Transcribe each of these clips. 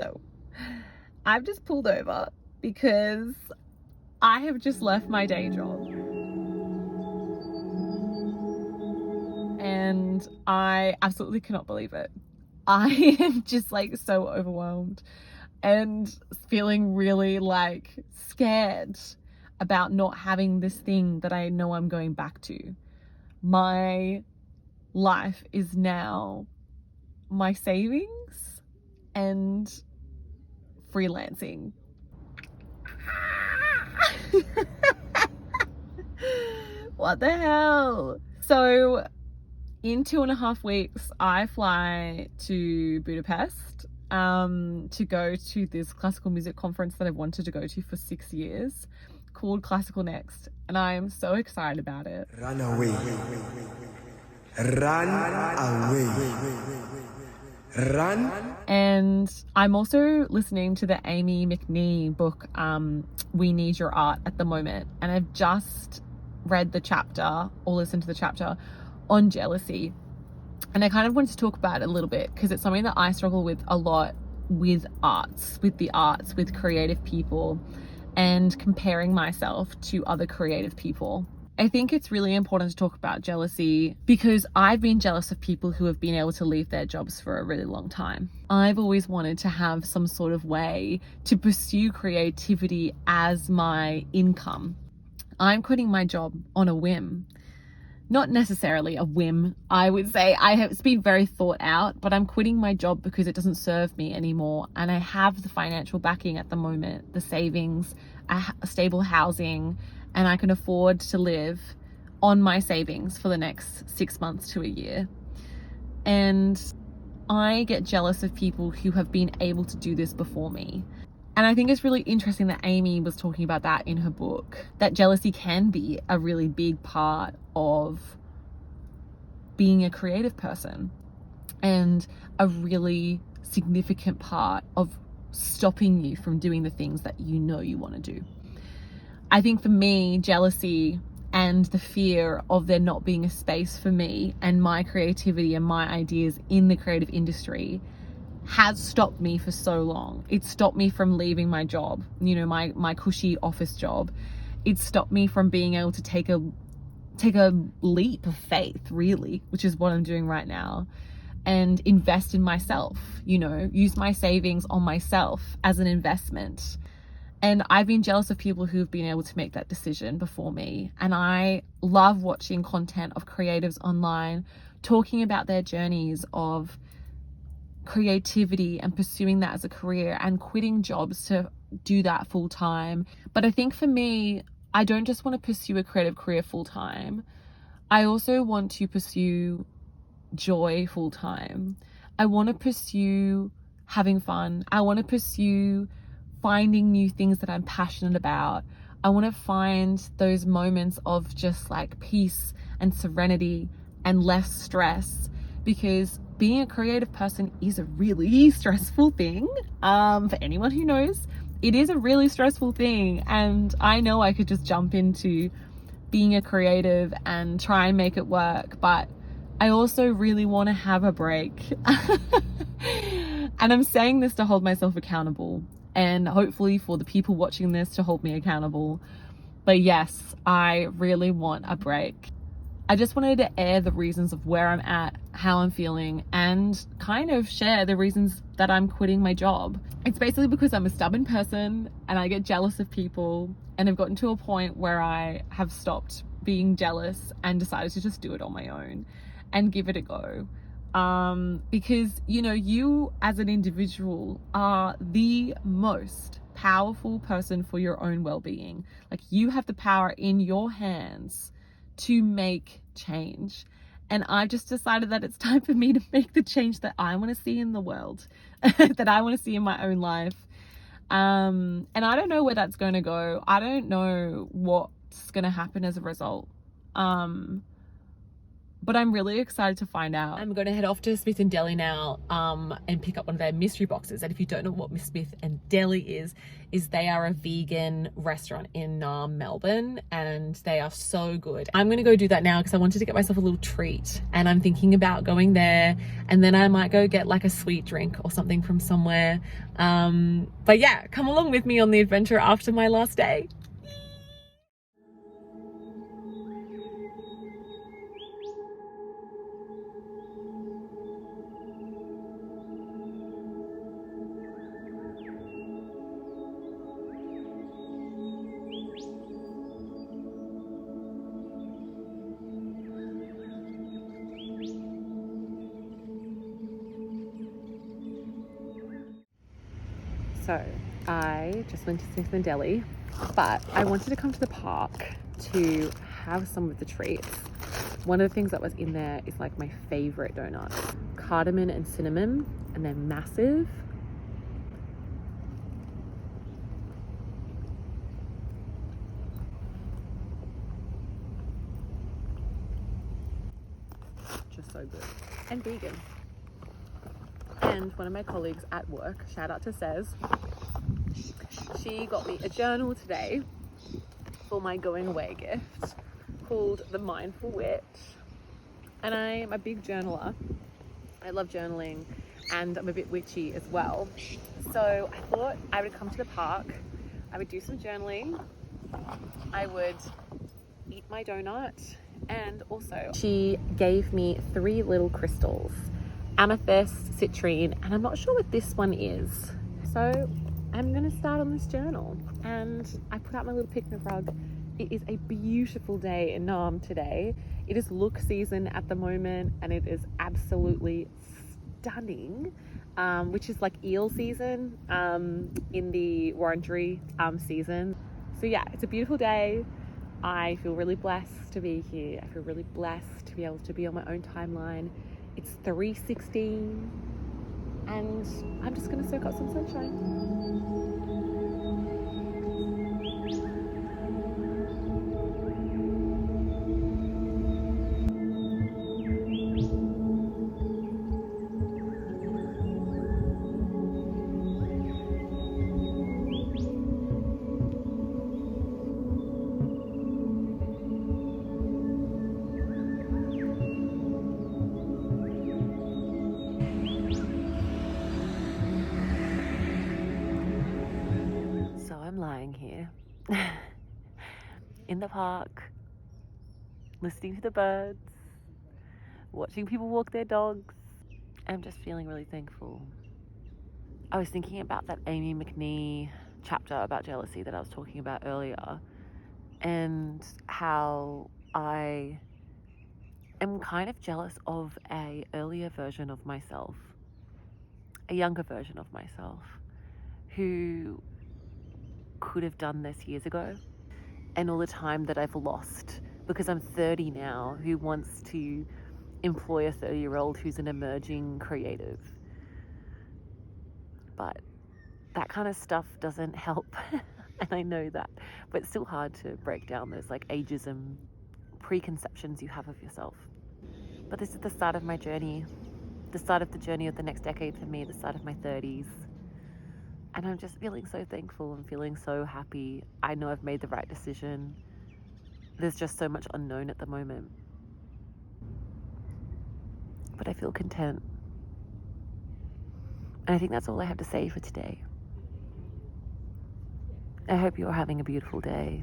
So I've just pulled over because I have just left my day job. And I absolutely cannot believe it. I am just like so overwhelmed and feeling really like scared about not having this thing that I know I'm going back to. My life is now my savings and freelancing. What the hell? So in 2.5 weeks, I fly to Budapest to go to this classical music conference that I've wanted to go to for 6 years called Classical Next. And I am so excited about it. Run away. Run away. Run. And I'm also listening to the Aimee McNee book, We Need Your Art, at the moment. And I've just read the chapter or listened to the chapter on jealousy. And I kind of wanted to talk about it a little bit because it's something that I struggle with a lot with the arts, with creative people, and comparing myself to other creative people. I think it's really important to talk about jealousy because I've been jealous of people who have been able to leave their jobs for a really long time. I've always wanted to have some sort of way to pursue creativity as my income. I'm quitting my job on a whim. Not necessarily a whim, I would say. It's been very thought out, but I'm quitting my job because it doesn't serve me anymore. And I have the financial backing at the moment, the savings, a stable housing, and I can afford to live on my savings for the next 6 months to a year. And I get jealous of people who have been able to do this before me. And I think it's really interesting that Aimee was talking about that in her book, that jealousy can be a really big part of being a creative person and a really significant part of stopping you from doing the things that you know you want to do. I think for me, jealousy and the fear of there not being a space for me and my creativity and my ideas in the creative industry has stopped me for so long. It stopped me from leaving my job, my cushy office job. It stopped me from being able to take a leap of faith, really, which is what I'm doing right now, and invest in myself, use my savings on myself as an investment. And I've been jealous of people who've been able to make that decision before me. And I love watching content of creatives online talking about their journeys of creativity and pursuing that as a career and quitting jobs to do that full time. But I think for me, I don't just want to pursue a creative career full time. I also want to pursue joy full time. I want to pursue having fun. I want to pursue finding new things that I'm passionate about. I want to find those moments of just like peace and serenity and less stress, because being a creative person is a really stressful thing. For anyone who knows, it is a really stressful thing. And I know I could just jump into being a creative and try and make it work, but I also really want to have a break. And I'm saying this to hold myself accountable, and hopefully for the people watching this to hold me accountable. But yes, I really want a break. I just wanted to air the reasons of where I'm at, how I'm feeling, and kind of share the reasons that I'm quitting my job. It's basically because I'm a stubborn person and I get jealous of people, and I've gotten to a point where I have stopped being jealous and decided to just do it on my own and give it a go. Because, you as an individual are the most powerful person for your own well-being. Like, you have the power in your hands to make change. And I've just decided that it's time for me to make the change that I want to see in the world, that I want to see in my own life. And I don't know where that's going to go. I don't know what's going to happen as a result. but I'm really excited to find out. I'm going to head off to Smith and Deli now and pick up one of their mystery boxes. And if you don't know what Smith and Deli is they are a vegan restaurant in Melbourne, and they are so good. I'm going to go do that now because I wanted to get myself a little treat, and I'm thinking about going there, and then I might go get like a sweet drink or something from somewhere. But yeah, come along with me on the adventure after my last day. So I just went to Smith and Deli, but I wanted to come to the park to have some of the treats. One of the things that was in there is like my favorite donuts, cardamom and cinnamon, and they're massive. Just so good. And vegan. And one of my colleagues at work, shout out to Sez, she got me a journal today for my going away gift called The Mindful Witch. And I am a big journaler. I love journaling, and I'm a bit witchy as well. So I thought I would come to the park, I would do some journaling, I would eat my donut, and also she gave me 3 little crystals. Amethyst, citrine, and I'm not sure what this one is. So I'm gonna start on this journal, and I put out my little picnic rug. It is a beautiful day in Nam today. It is look season at the moment, and it is absolutely stunning, which is like eel season in the Wurundjeri season. So yeah, it's a beautiful day. I feel really blessed to be here. I feel really blessed to be able to be on my own timeline. It's 3:16 and I'm just gonna soak up some sunshine. Lying here in the park, listening to the birds, watching people walk their dogs. I'm just feeling really thankful. I was thinking about that Aimee McNee chapter about jealousy that I was talking about earlier, and how I am kind of jealous of a earlier version of myself, a younger version of myself, who could have done this years ago, and all the time that I've lost because I'm 30 now, who wants to employ a 30-year-old who's an emerging creative. But that kind of stuff doesn't help, and I know that, but it's still hard to break down those like ageism preconceptions you have of yourself. But this is the start of my journey, the start of the journey of the next decade for me, the start of my 30s. And I'm just feeling so thankful and feeling so happy. I know I've made the right decision. There's just so much unknown at the moment. But I feel content. And I think that's all I have to say for today. I hope you're having a beautiful day.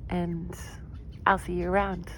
And I'll see you around.